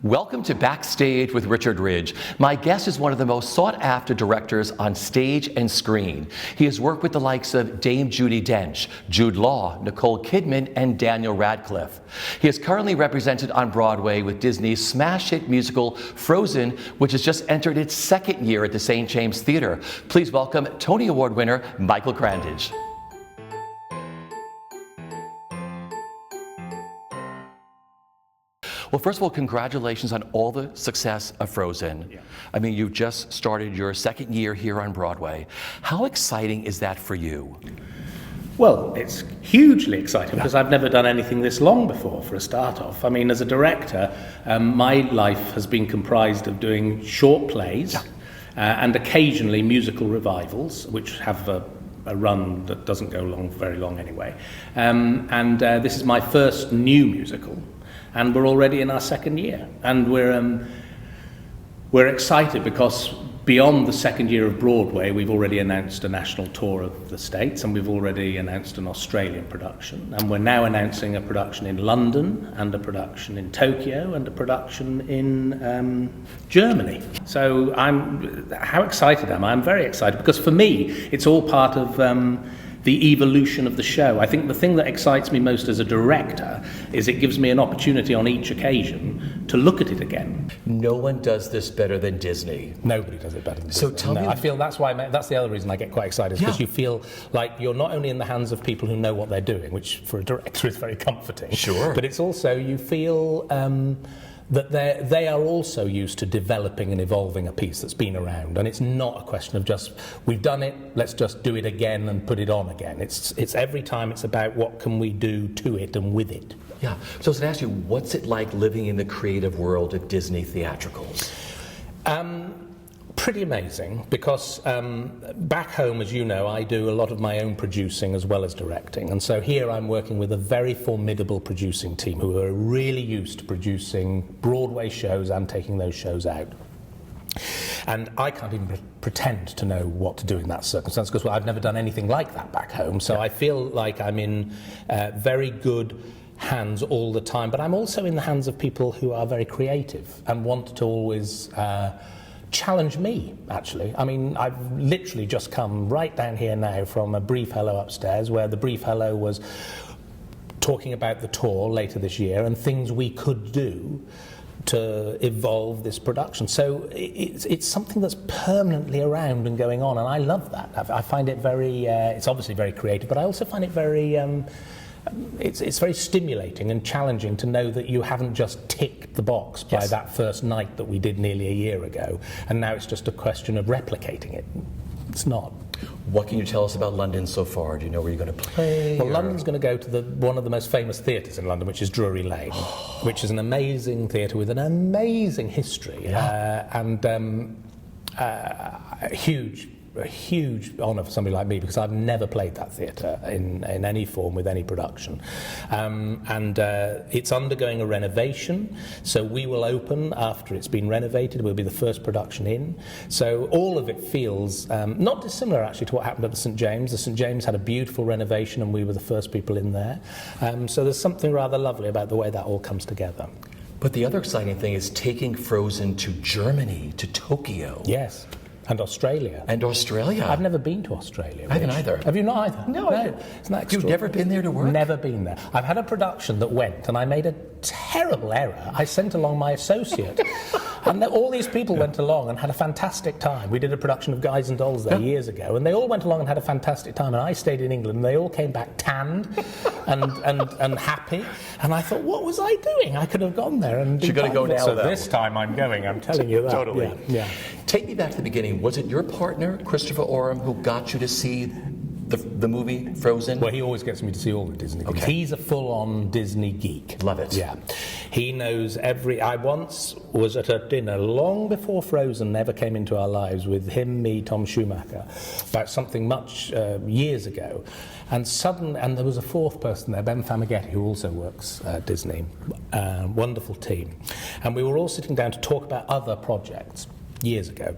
Welcome to Backstage with Richard Ridge. My guest is one of the most sought-after directors on stage and screen. He has worked with the likes of Dame Judi Dench, Jude Law, Nicole Kidman, and Daniel Radcliffe. He is currently represented on Broadway with Disney's smash hit musical Frozen, which has just entered its second year at the St. James Theatre. Please welcome Tony Award winner Michael Grandage. Well, first of all, congratulations on all the success of Frozen. Yeah. I mean, you've just started your second year here on Broadway. How exciting is that for you? Well, it's hugely exciting because I've never done anything this long before for a start off. I mean, as a director, my life has been comprised of doing short plays and occasionally musical revivals, which have a run that doesn't go very long anyway. This is my first new musical. And we're already in our second year, and we're excited because beyond the second year of Broadway, we've already announced a national tour of the States, and we've already announced an Australian production, and we're now announcing a production in London, and a production in Tokyo, and a production in Germany. So how excited am I? I'm very excited because for me, it's all part of the evolution of the show. I think the thing that excites me most as a director is it gives me an opportunity on each occasion to look at it again. No one does this better than Disney. Nobody does it better than Disney. So tell me, I feel that's the other reason I get quite excited, because you feel like you're not only in the hands of people who know what they're doing, which for a director is very comforting. Sure. But it's also, you feel that they are also used to developing and evolving a piece that's been around, and it's not a question of just, we've done it, let's just do it again and put it on again. It's every time it's about what can we do to it and with it. Yeah, so I was going to ask you, what's it like living in the creative world of Disney theatricals? Pretty amazing, because back home, as you know, I do a lot of my own producing as well as directing, and so here I'm working with a very formidable producing team who are really used to producing Broadway shows and taking those shows out. And I can't even pretend to know what to do in that circumstance, because I've never done anything like that back home, so I feel like I'm in very good hands all the time, but I'm also in the hands of people who are very creative and want to always challenge me, actually. I mean, I've literally just come right down here now from a brief hello upstairs, where the brief hello was talking about the tour later this year and things we could do to evolve this production. So it's something that's permanently around and going on, and I love that. I find it very, it's obviously very creative, but I also find it very, it's very stimulating and challenging to know that you haven't just ticked the box by that first night that we did nearly a year ago, and now it's just a question of replicating it. It's not. What can you tell us about London so far? Do you know where you're going to play? Well, London's going to go to one of the most famous theatres in London, which is Drury Lane, which is an amazing theatre with an amazing history, and a huge honour for somebody like me, because I've never played that theatre in any form with any production. It's undergoing a renovation, so we will open after it's been renovated. We'll be the first production in. So all of it feels not dissimilar actually to what happened at the St. James. The St. James had a beautiful renovation and we were the first people in there. So there's something rather lovely about the way that all comes together. But the other exciting thing is taking Frozen to Germany, to Tokyo. Yes. And Australia. And Australia. I've never been to Australia. I haven't either. Have you not either? No. Isn't that You've never been there to work? Never been there. I've had a production that went, and I made a terrible error. I sent along my associate. And all these people went along and had a fantastic time. We did a production of Guys and Dolls there years ago, and they all went along and had a fantastic time, and I stayed in England, and they all came back tanned and happy. And I thought, what was I doing? I could have gone there and You're going to go now, so though. this time I'm going, I'm telling you that. Totally. Yeah. Take me back to the beginning. Was it your partner, Christopher Oram, who got you to see the movie Frozen? Well, he always gets me to see all the Disney things. He's a full-on Disney geek. Love it. Yeah. He knows I once was at a dinner long before Frozen ever came into our lives with him, me, Tom Schumacher, about something much years ago. And there was a fourth person there, Ben Famaghetti, who also works at Disney. Wonderful team. And we were all sitting down to talk about other projects years ago.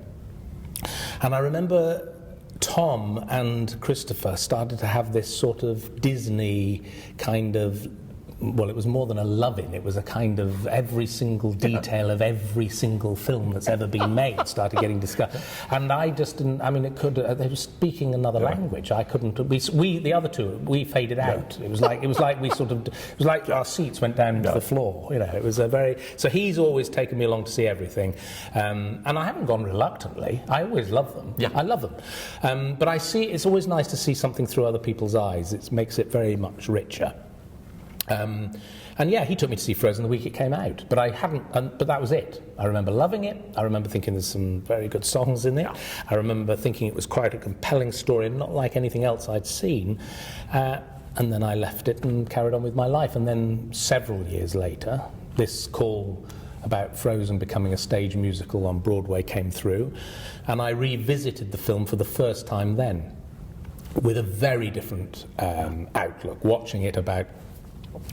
And I remember Tom and Christopher started to have this sort of Disney kind of well, it was more than a love-in. It was a kind of every single detail of every single film that's ever been made started getting discussed. And I just didn't, I mean, it could, they were speaking another language. I couldn't, we, the other two, we faded out. It was like we sort of, it was like our seats went down to the floor. You know, it was a very, so he's always taken me along to see everything. And I haven't gone reluctantly. I always love them. Yeah. I love them. But I see, it's always nice to see something through other people's eyes. It makes it very much richer. And yeah, he took me to see Frozen the week it came out, but I hadn't. But that was it. I remember loving it. I remember thinking there's some very good songs in it. I remember thinking it was quite a compelling story, not like anything else I'd seen. And then I left it and carried on with my life. And then several years later, this call about Frozen becoming a stage musical on Broadway came through, and I revisited the film for the first time then, with a very different outlook, watching it about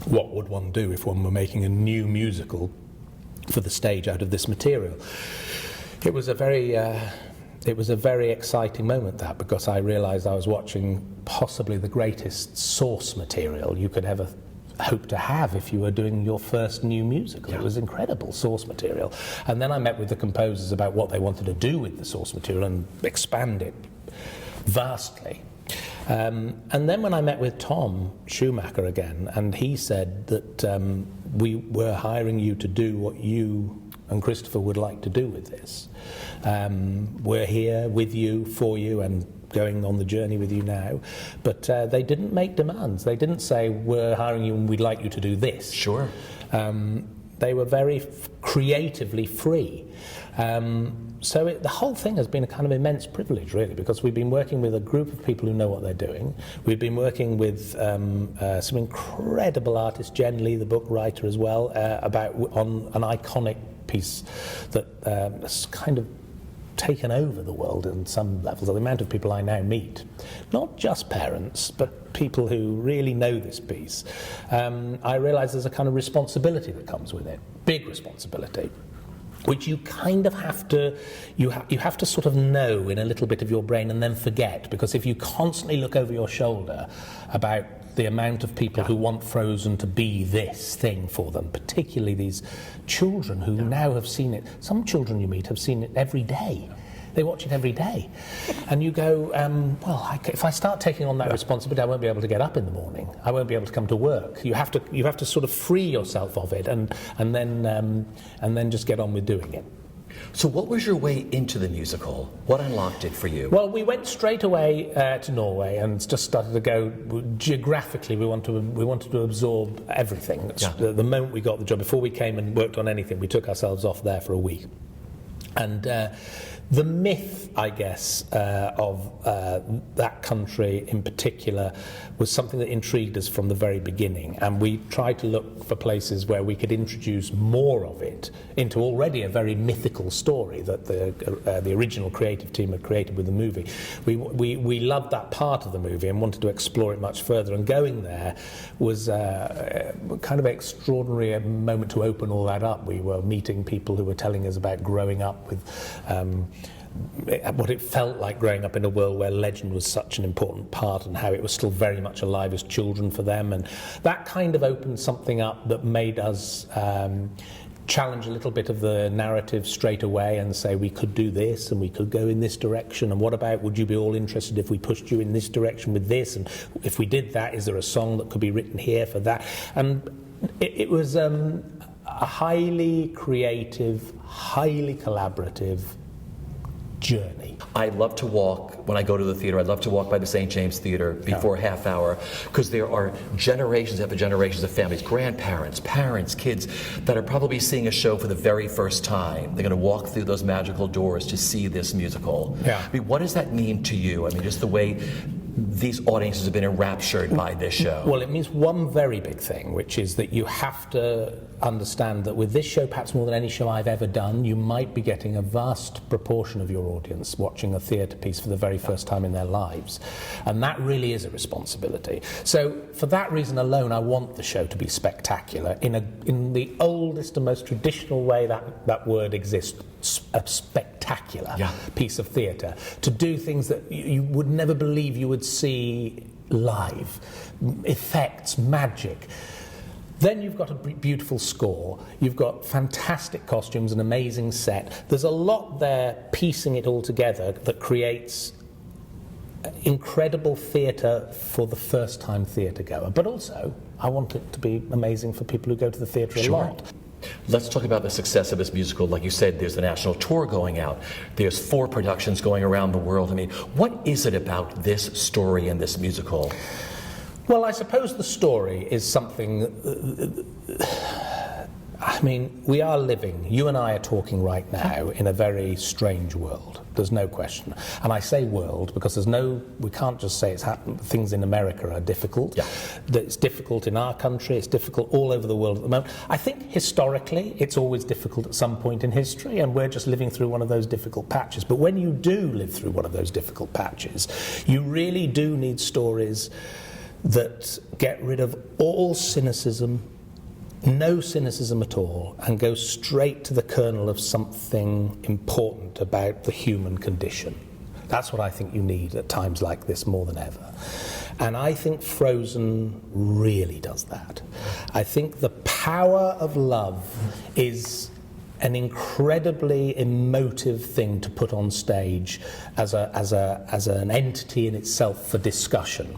what would one do if one were making a new musical for the stage out of this material. It was a very exciting moment, that, because I realised I was watching possibly the greatest source material you could ever hope to have if you were doing your first new musical. It was incredible source material. And then I met with the composers about what they wanted to do with the source material and expand it vastly. And then when I met with Tom Schumacher again, and he said that we were hiring you to do what you and Christopher would like to do with this. We're here with you, for you, and going on the journey with you now. But they didn't make demands. They didn't say, we're hiring you and we'd like you to do this. Sure. They were very creatively free. So the whole thing has been a kind of immense privilege, really, because we've been working with a group of people who know what they're doing. We've been working with some incredible artists, Jen Lee, the book writer as well, on an iconic piece that has kind of taken over the world in some levels. The amount of people I now meet, not just parents, but people who really know this piece, I realise there's a kind of responsibility that comes with it, big responsibility, which you kind of have to, you have to sort of know in a little bit of your brain and then forget, because if you constantly look over your shoulder about the amount of people who want Frozen to be this thing for them, particularly these children who now have seen it. Some children you meet have seen it every day. They watch it every day. And you go, if I start taking on that responsibility, I won't be able to get up in the morning. I won't be able to come to work. You have to sort of free yourself of it and then just get on with doing it. So what was your way into the musical? What unlocked it for you? Well, we went straight away to Norway and just started to go geographically. We wanted to absorb everything. The moment we got the job, before we came and worked on anything, we took ourselves off there for a week. And the myth, I guess, of that country in particular was something that intrigued us from the very beginning, and we tried to look for places where we could introduce more of it into already a very mythical story that the original creative team had created with the movie. We loved that part of the movie and wanted to explore it much further, and going there was kind of extraordinary moment to open all that up. We were meeting people who were telling us about growing up with what it felt like growing up in a world where legend was such an important part and how it was still very much alive as children for them, and that kind of opened something up that made us challenge a little bit of the narrative straight away and say we could do this and we could go in this direction, and what about, would you be all interested if we pushed you in this direction with this, and if we did that, is there a song that could be written here for that? And it was a highly creative, highly collaborative journey. I love to walk, when I go to the theater, I love to walk by the St. James Theater before half hour, because there are generations after generations of families, grandparents, parents, kids, that are probably seeing a show for the very first time. They're going to walk through those magical doors to see this musical. Yeah. I mean, what does that mean to you? I mean, just the way these audiences have been enraptured by this show. Well, it means one very big thing, which is that you have to understand that with this show, perhaps more than any show I've ever done, you might be getting a vast proportion of your audience watching a theatre piece for the very first time in their lives. And that really is a responsibility. So for that reason alone, I want the show to be spectacular in the oldest and most traditional way that word exists, a spectacular piece of theatre, to do things that you would never believe you would see live, effects, magic. Then you've got a beautiful score, you've got fantastic costumes, an amazing set. There's a lot there piecing it all together that creates incredible theatre for the first-time theatre goer. But also, I want it to be amazing for people who go to the theatre a lot. Let's talk about the success of this musical. Like you said, there's the national tour going out. There's 4 productions going around the world. I mean, what is it about this story and this musical? Well, I suppose the story is something, I mean, we are living, you and I are talking right now in a very strange world. There's no question. And I say world because we can't just say it's happened, things in America are difficult. Yeah. It's difficult in our country, it's difficult all over the world at the moment. I think historically it's always difficult at some point in history, and we're just living through one of those difficult patches. But when you do live through one of those difficult patches, you really do need stories that get rid of all cynicism, no cynicism at all, and go straight to the kernel of something important about the human condition. That's what I think you need at times like this more than ever. And I think Frozen really does that. I think the power of love is an incredibly emotive thing to put on stage as an entity in itself for discussion.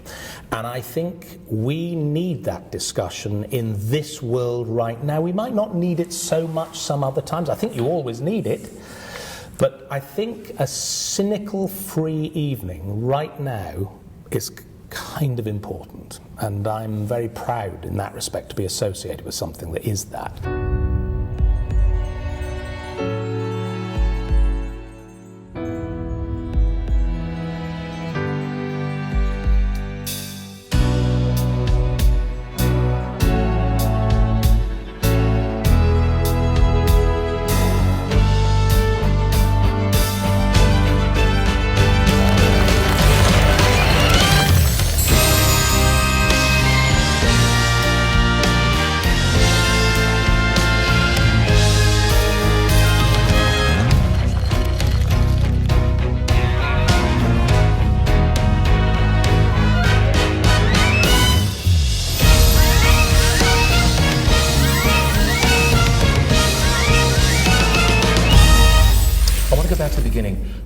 And I think we need that discussion in this world right now. We might not need it so much some other times. I think you always need it. But I think a cynical, free evening right now is kind of important. And I'm very proud in that respect to be associated with something that is that.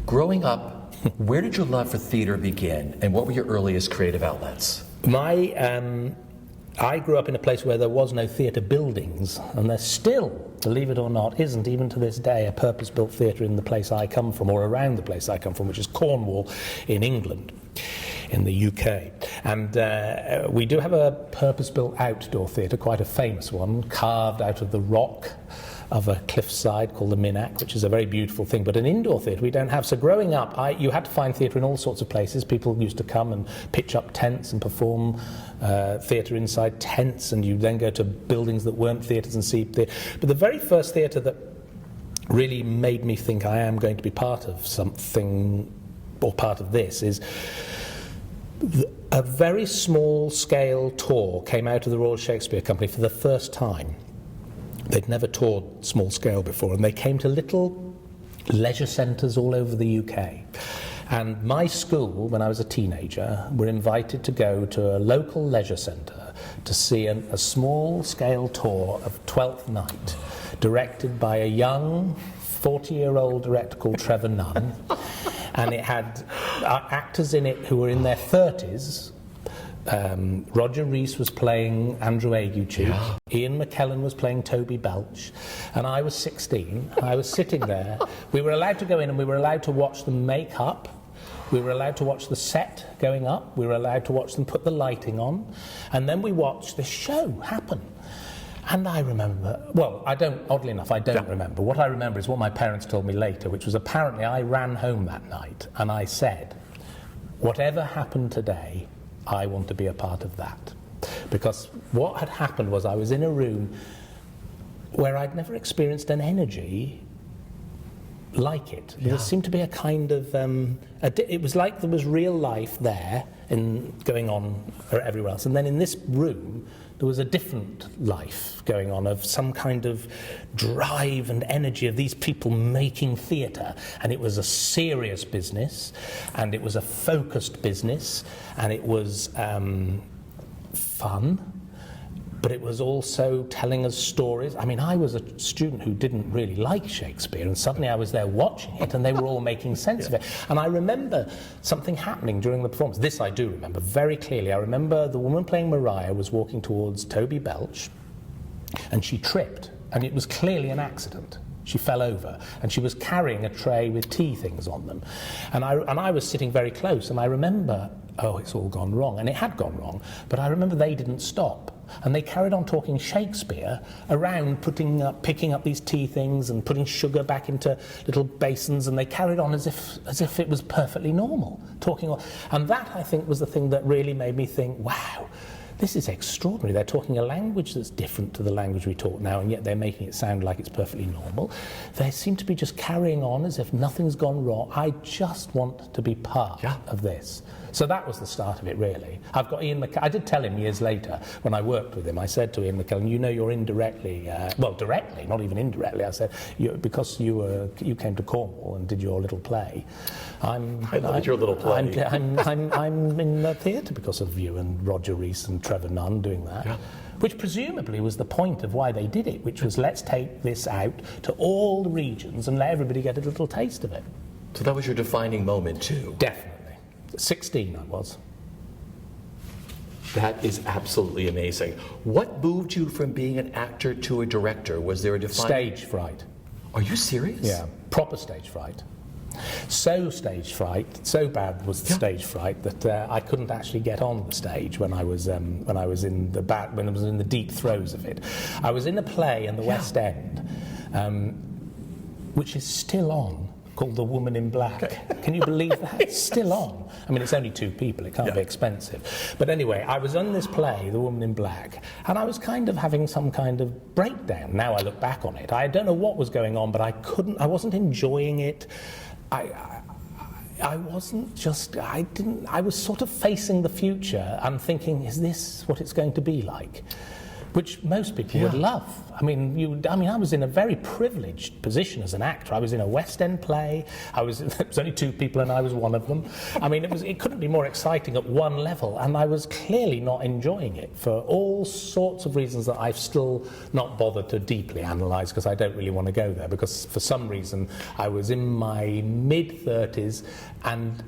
Growing up, where did your love for theater begin, and what were your earliest creative outlets? I grew up in a place where there was no theatre buildings, and there still, believe it or not, isn't even to this day a purpose-built theatre in the place I come from, or around the place I come from, which is Cornwall in England, in the UK. And we do have a purpose-built outdoor theatre, quite a famous one, carved out of the rock of a cliffside called the Minack, which is a very beautiful thing, but an indoor theatre we don't have. So growing up, you had to find theatre in all sorts of places. People used to come and pitch up tents and perform theatre inside tents, and you then go to buildings that weren't theatres and see theatre. But the very first theatre that really made me think I am going to be part of something, or part of this, is a very small scale tour came out of the Royal Shakespeare Company for the first time. They'd never toured small scale before, and they came to little leisure centres all over the UK. And my school, when I was a teenager, were invited to go to a local leisure centre to see a small scale tour of Twelfth Night, directed by a young 40-year-old director called Trevor Nunn. And it had actors in it who were in their 30s. Roger Rees was playing Andrew Aguichi, Ian McKellen was playing Toby Belch, and I was 16. I was sitting there. We were allowed to go in and we were allowed to watch them make up. We were allowed to watch the set going up. We were allowed to watch them put the lighting on. And then we watched the show happen. And I remember, well, oddly enough, I don't remember. What I remember is what my parents told me later, which was apparently I ran home that night and I said, whatever happened today, I want to be a part of that. Because what had happened was I was in a room where I'd never experienced an energy like it. There seemed to be a kind of, it was like there was real life there and going on everywhere else. And then in this room, there was a different life going on of some kind of drive and energy of these people making theatre. And it was a serious business, and it was a focused business, and it was fun, but it was also telling us stories. I mean, I was a student who didn't really like Shakespeare, and suddenly I was there watching it, and they were all making sense of it. And I remember something happening during the performance. This I do remember very clearly. I remember the woman playing Maria was walking towards Toby Belch, and she tripped, and it was clearly an accident. She fell over, and she was carrying a tray with tea things on them. And I was sitting very close, and I remember, oh, it's all gone wrong. And it had gone wrong, but I remember they didn't stop. And they carried on talking Shakespeare around picking up these tea things and putting sugar back into little basins, and they carried on as if it was perfectly normal, talking. And that, I think, was the thing that really made me think, wow, this is extraordinary. They're talking a language that's different to the language we talk now, and yet they're making it sound like it's perfectly normal. They seem to be just carrying on as if nothing's gone wrong. I just want to be part of this. So that was the start of it, really. I've got Ian McKellen. I did tell him years later, when I worked with him, I said to Ian McKellen, you know, you're indirectly, well, directly, not even indirectly, I said, because you came to Cornwall and did your little play, I love your little play. I'm in the theatre because of you and Roger Rees and Trevor Nunn doing that. Yeah. Which presumably was the point of why they did it, which was let's take this out to all the regions and let everybody get a little taste of it. So that was your defining moment too? Definitely. 16 I was. That is absolutely amazing. What moved you from being an actor to a director? Was there a defining... Stage fright. Are you serious? Yeah, proper stage fright. So stage fright, so bad was the stage fright that I couldn't actually get on the stage when I was in the deep throes of it. I was in a play in the West End, which is still on, called The Woman in Black. Okay. Can you believe that? It's still on. I mean, it's only 2 people, it can't be expensive. But anyway, I was on this play, The Woman in Black, and I was kind of having some kind of breakdown. Now I look back on it. I don't know what was going on, but I wasn't enjoying it. I was sort of facing the future and thinking, is this what it's going to be like? Which most people would love. I mean, I was in a very privileged position as an actor. I was in a West End play. There was only 2 people and I was one of them. I mean, it couldn't be more exciting at one level, and I was clearly not enjoying it for all sorts of reasons that I've still not bothered to deeply analyse, because I don't really want to go there, because for some reason I was in my mid-30s and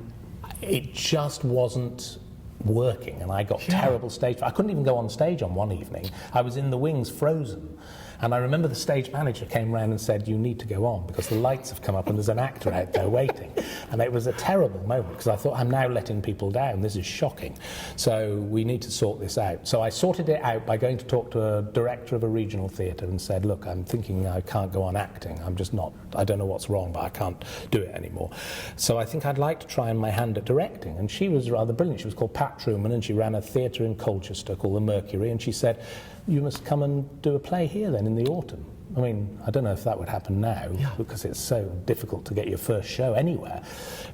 it just wasn't working, and I got terrible stage. I couldn't even go on stage on one evening. I was in the wings, frozen. And I remember the stage manager came round and said, you need to go on because the lights have come up and there's an actor out there waiting. And it was a terrible moment because I thought, I'm now letting people down. This is shocking. So we need to sort this out. So I sorted it out by going to talk to a director of a regional theatre and said, look, I'm thinking I can't go on acting. I'm just not, I don't know what's wrong, but I can't do it anymore. So I think I'd like to try my hand at directing. And she was rather brilliant. She was called Pat Truman, and she ran a theatre in Colchester called the Mercury, and she said, you must come and do a play here then in the autumn. I mean, I don't know if that would happen now because it's so difficult to get your first show anywhere.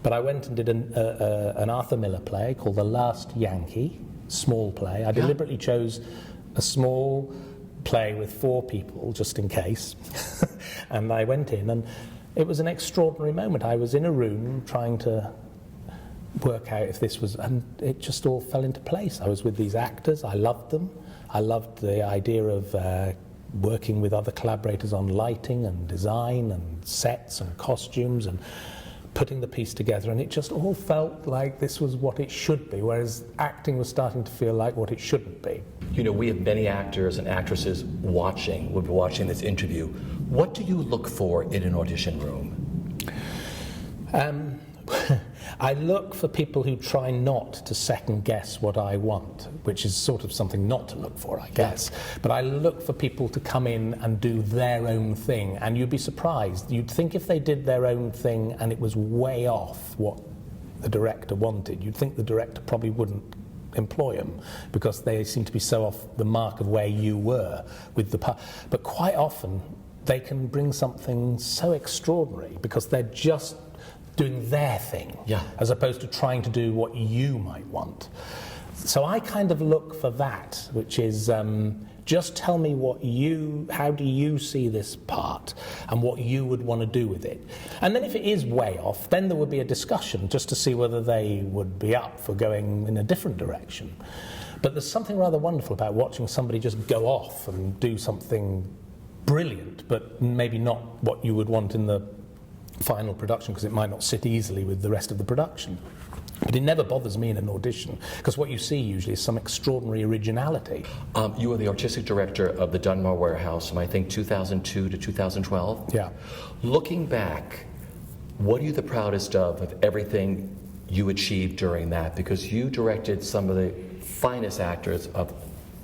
But I went and did an Arthur Miller play called The Last Yankee, small play. I deliberately chose a small play with 4 people just in case. And I went in, and it was an extraordinary moment. I was in a room trying to work out if this was, and it just all fell into place. I was with these actors. I loved them. I loved the idea of working with other collaborators on lighting and design and sets and costumes and putting the piece together, and it just all felt like this was what it should be, whereas acting was starting to feel like what it shouldn't be. You know, we have many actors and actresses will be watching this interview. What do you look for in an audition room? I look for people who try not to second guess what I want, which is sort of something not to look for, I guess. But I look for people to come in and do their own thing, and you'd be surprised. You'd think if they did their own thing and it was way off what the director wanted, you'd think the director probably wouldn't employ them because they seem to be so off the mark of where you were with the part. But quite often they can bring something so extraordinary because they're just doing their thing, as opposed to trying to do what you might want. So I kind of look for that, which is just tell me how do you see this part and what you would want to do with it. And then if it is way off, then there would be a discussion just to see whether they would be up for going in a different direction. But there's something rather wonderful about watching somebody just go off and do something brilliant, but maybe not what you would want in the final production, because it might not sit easily with the rest of the production. But it never bothers me in an audition, because what you see usually is some extraordinary originality. You were the artistic director of the Dunmore Warehouse from, I think, 2002 to 2012. Yeah. Looking back, what are you the proudest of everything you achieved during that? Because you directed some of the finest actors of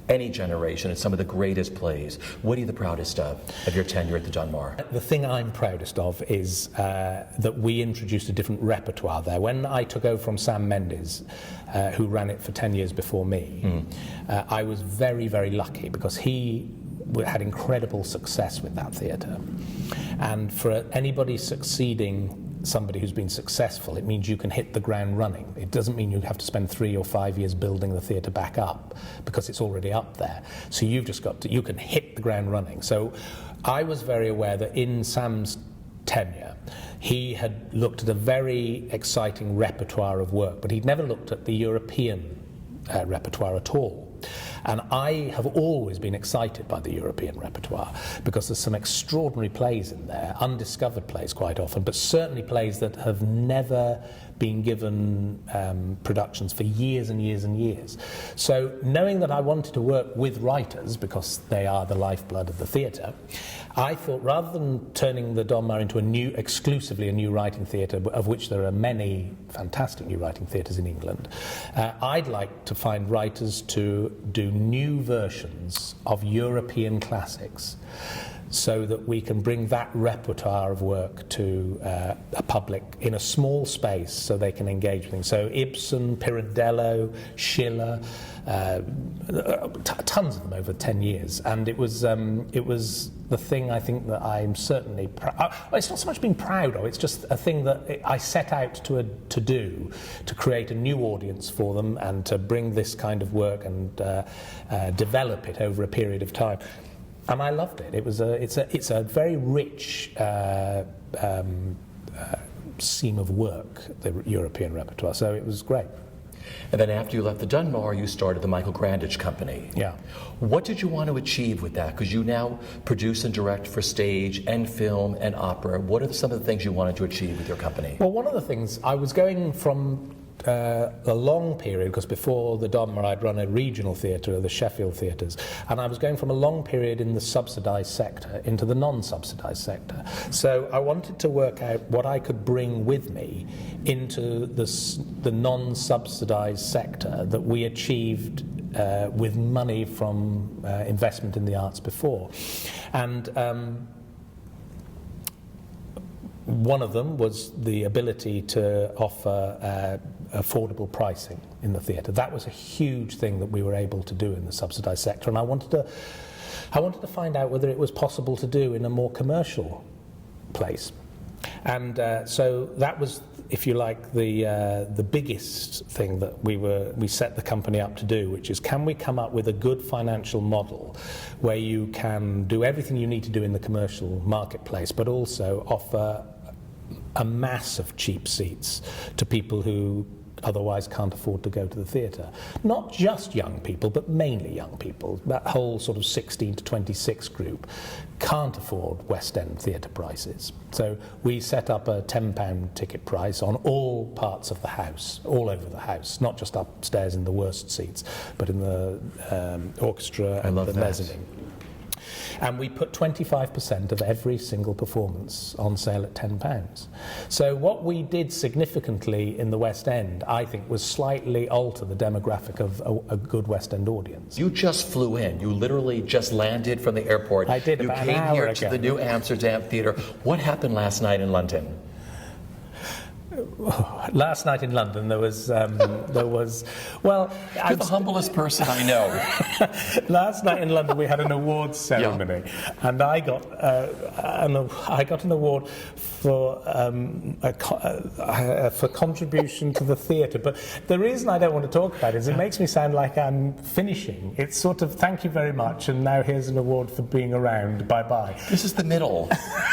any generation and some of the greatest plays. What are you the proudest of your tenure at the Dunmore? The thing I'm proudest of is that we introduced a different repertoire there. When I took over from Sam Mendes, who ran it for 10 years before me, I was very, very lucky, because he had incredible success with that theatre. And for anybody succeeding somebody who's been successful, it means you can hit the ground running. It doesn't mean you have to spend 3 or 5 years building the theatre back up, because it's already up there. So you've just got to, you can hit the ground running. So I was very aware that in Sam's tenure, he had looked at a very exciting repertoire of work, but he'd never looked at the European repertoire at all. And I have always been excited by the European repertoire, because there's some extraordinary plays in there, undiscovered plays quite often, but certainly plays that have never been given productions for years and years and years. So knowing that I wanted to work with writers, because they are the lifeblood of the theatre, I thought, rather than turning the Donmar into exclusively a new writing theatre, of which there are many fantastic new writing theatres in England, I'd like to find writers to do new versions of European classics, so that we can bring that repertoire of work to a public in a small space, so they can engage with things. So Ibsen, Pirandello, Schiller, tons of them over 10 years, and it was the thing I think that I'm certainly proud. It's not so much being proud of; it's just a thing that I set out to do, to create a new audience for them, and to bring this kind of work and develop it over a period of time. And I loved it. It's a very rich seam of work, the European repertoire. So it was great. And then after you left the Dunmore, you started the Michael Grandage Company. Yeah. What did you want to achieve with that? Because you now produce and direct for stage and film and opera. What are some of the things you wanted to achieve with your company? Well, one of the things, I was going from a long period, because before the Donmar I'd run a regional theatre, the Sheffield theatres, and I was going from a long period in the subsidised sector into the non-subsidised sector. So I wanted to work out what I could bring with me into the non-subsidised sector that we achieved with money from investment in the arts before. And one of them was the ability to offer affordable pricing in the theatre. That was a huge thing that we were able to do in the subsidised sector, and I wanted to find out whether it was possible to do in a more commercial place. And so that was, if you like, the biggest thing that we set the company up to do, which is, can we come up with a good financial model where you can do everything you need to do in the commercial marketplace, but also offer a mass of cheap seats to people who otherwise can't afford to go to the theatre. Not just young people, but mainly young people. That whole sort of 16 to 26 group can't afford West End theatre prices. So we set up a £10 ticket price on all parts of the house, all over the house, not just upstairs in the worst seats, but in the orchestra and the mezzanine. And we put 25% of every single performance on sale at £10. So what we did significantly in the West End, I think, was slightly alter the demographic of a good West End audience. You just flew in. You literally just landed from the airport. I did, about an hour You came here ago. to the New Amsterdam Theatre. What happened last night in London? Last night in London, there was well. You're the humblest person I know. Last night in London, we had an awards ceremony, and I got an award for contribution to the theatre. But the reason I don't want to talk about it is it makes me sound like I'm finishing. It's sort of, thank you very much, and now here's an award for being around. Bye bye. This is the middle.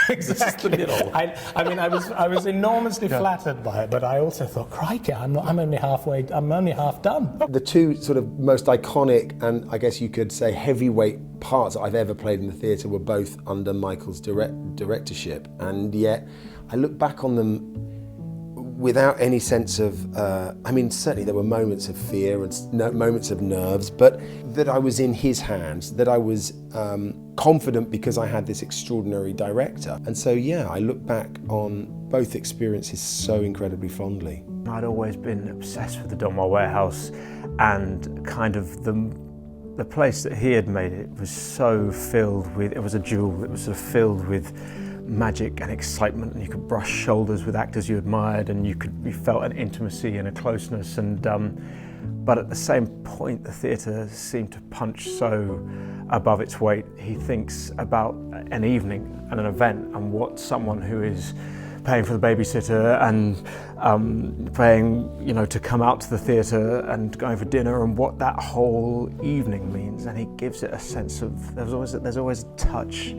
Exactly. This is the middle. I mean, I was enormously flattered flattered by it, but I also thought, crikey, I'm only half done. The two sort of most iconic and I guess you could say heavyweight parts that I've ever played in the theatre were both under Michael's directorship, and yet I look back on them without any sense of, certainly there were moments of fear and moments of nerves, but that I was in his hands, that I was confident because I had this extraordinary director. And so, yeah, I look back on both experiences so incredibly fondly. I'd always been obsessed with the Donmar Warehouse, and kind of the place that he had made it was so filled with, it was a jewel, it was sort of filled with magic and excitement, and you could brush shoulders with actors you admired, and you felt an intimacy and a closeness, and but at the same point the theatre seemed to punch so above its weight. He thinks about an evening and an event and what someone who is paying for the babysitter and paying, to come out to the theatre and going for dinner, and what that whole evening means. And he gives it a sense of, there's always a touch,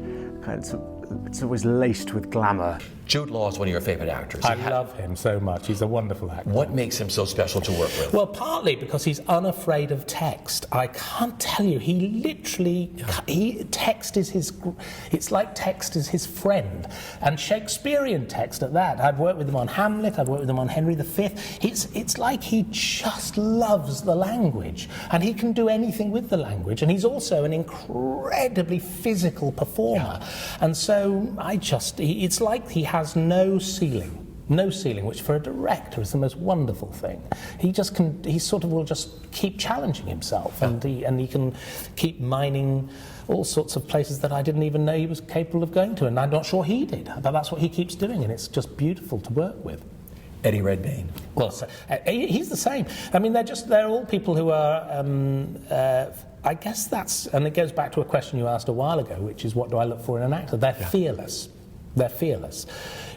it's always laced with glamour. Jude Law is one of your favorite actors. I love him so much. He's a wonderful actor. What makes him so special to work with? Well, partly because he's unafraid of text. I can't tell you, he literally, it's like text is his friend. And Shakespearean text at that. I've worked with him on Hamlet, I've worked with him on Henry V. It's like he just loves the language, and he can do anything with the language. And he's also an incredibly physical performer. And so it's like he has no ceiling, which for a director is the most wonderful thing. He sort of will just keep challenging himself, and he can keep mining all sorts of places that I didn't even know he was capable of going to, and I'm not sure he did, but that's what he keeps doing, and it's just beautiful to work with. Eddie Redmayne. Well, he's the same. I mean, they're all people who are, I guess and it goes back to a question you asked a while ago, which is what do I look for in an actor? They're fearless. They're fearless.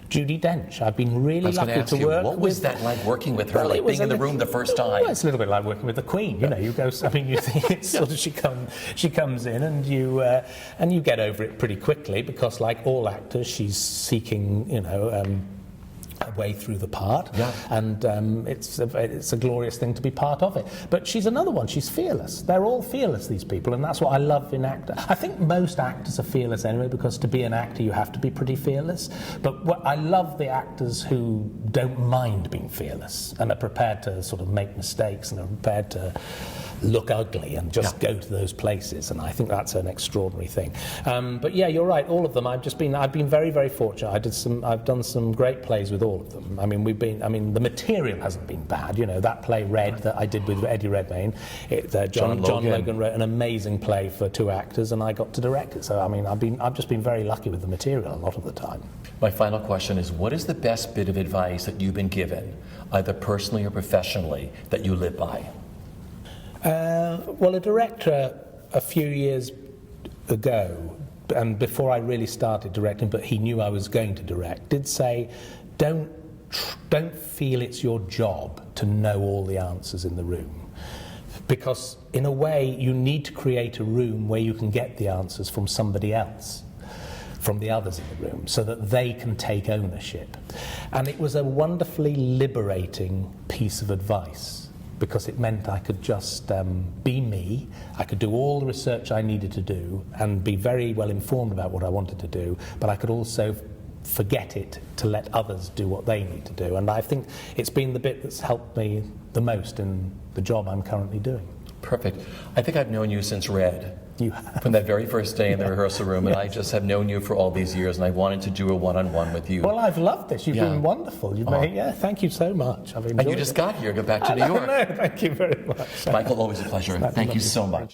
Judi Dench, I've been really lucky to work with. What was that like working with her, like being in the room the first time? Well, it's a little bit like working with the Queen. You go. I mean, you think it's sort of she comes in and you get over it pretty quickly, because like all actors, she's seeking a way through the part, and it's a glorious thing to be part of it. But she's another one. She's fearless. They're all fearless, these people, and that's what I love in actor. I think most actors are fearless anyway, because to be an actor you have to be pretty fearless. But I love the actors who don't mind being fearless and are prepared to sort of make mistakes and are prepared to look ugly and just go to those places, and I think that's an extraordinary thing. But yeah, you're right. All of them. I've been very, very fortunate. I've done some great plays with all of them. I mean, the material hasn't been bad. That play Red that I did with Eddie Redmayne, John Logan wrote an amazing play for two actors, and I got to direct it. So I mean, I've just been very lucky with the material a lot of the time. My final question is, what is the best bit of advice that you've been given, either personally or professionally, that you live by? Well, a director a few years ago, and before I really started directing, but he knew I was going to direct, did say, don't feel it's your job to know all the answers in the room. Because in a way, you need to create a room where you can get the answers from somebody else, from the others in the room, so that they can take ownership. And it was a wonderfully liberating piece of advice, because it meant I could just be me, I could do all the research I needed to do and be very well informed about what I wanted to do, but I could also forget it to let others do what they need to do. And I think it's been the bit that's helped me the most in the job I'm currently doing. Perfect. I think I've known you since Red. You have. From that very first day in the rehearsal room, and I just have known you for all these years, and I wanted to do a one-on-one with you. Well, I've loved this. You've been wonderful. Thank you so much. I've enjoyed and you just got here. Go back to New York. No, thank you very much. Michael, always a pleasure. Thank you so much.